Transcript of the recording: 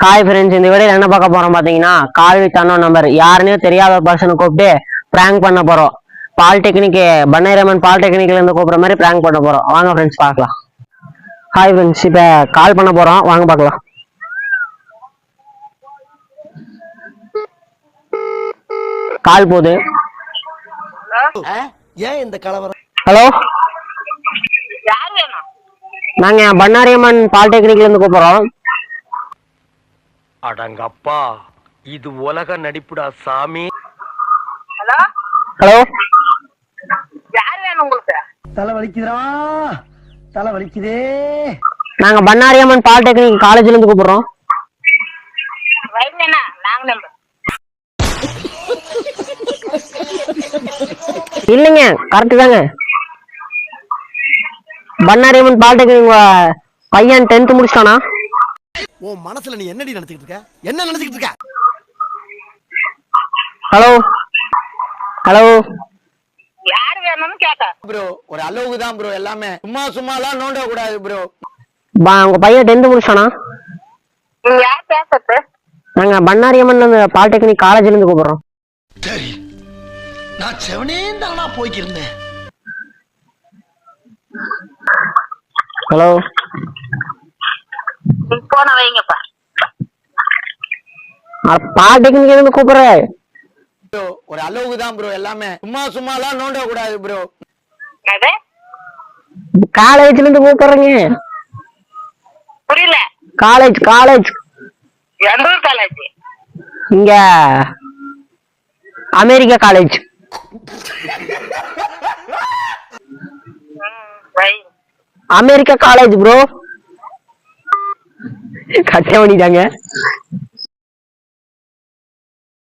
Hi friends, இந்த வீடியோல என்ன பார்க்க போறோம் பாத்தீங்கன்னா, கால் வித் அன்னோன் நம்பர் யாருன்னே தெரியாத பர்சனை கூப்பிட்டு பிராங்க் பண்ண போறோம். பாலிடெக்னிக் பண்ணைரமன் பாலிடெக்னிக்ல இருந்து கூப்பிடுற மாதிரி பிராங்க் பண்ண போறோம். வாங்க ஃப்ரெண்ட்ஸ் பார்க்கலாம். ஹாய் ஃப்ரெண்ட்ஸ், இப்ப கால் பண்ண போறோம், வாங்க பார்க்கலாம். கால் போகுது. ஏன் இந்த கலவரம்? ஹலோ, நாங்க பண்ணாரியம்மன் பாலிடெக்னிக்ல இருந்து கூப்பிடுறோம். அடங்கப்பா, இது உலக நடிப்புடா சாமி. ஹலோ ஹலோ, யார் வேணும் உங்களுக்கு? தலை வலிக்குதுடா, தலை வலிக்குதே. நாங்க பண்ணாரியம்மன் பாலிடெக்னிக் காலேஜ்ல இருந்து கூப்பிடுறோம். வைங்கண்ணா, நாங்க நம்பர் இல்லைங்க, கரெக்ட் தாங்க. பண்ணாரியம்மன் பாலிடெக்னிக் பையன் 10th முடிச்சிட்டானா? உன் மனசுல நீ என்னடி நினைச்சிட்டு இருக்க? என்ன நினைச்சிட்டு இருக்க? ஹலோ ஹலோ, யார் வேணும்னு கேட்டா ப்ரோ, ஒரு அளவுக்கு தான் ப்ரோ. எல்லாமே சும்மாலாம் நோண்ட கூடாது ப்ரோ. உங்க பையன் 10th முடிச்சானா? நீங்க யார் பேசுறது? நாங்க பண்ணாரியம்மன் பாலிடெக்னிக் காலேஜ்ல இருந்து கூப்பிடுறோம். சரி, நான் செவனே தானா போய்க்கிருந்தேன். ஹலோ, நீங்க போன வைங்கப்பா. பாலிடெக்னிக்ல இருந்து கூப்பிடுறேன். ப்ரோ, ஒரு அளவுக்கு தான் ப்ரோ. எல்லாமே சும்மாலாம் நோண்ட கூடாது ப்ரோ. என்னது? காலேஜ்ல இருந்து கூப்பிடுறேங்க. புரியல. காலேஜ் காலேஜ் எந்த ஊர் காலேஜ்? இங்க America college. Why. America college bro. கட்ட பண்ணிட்டாங்க.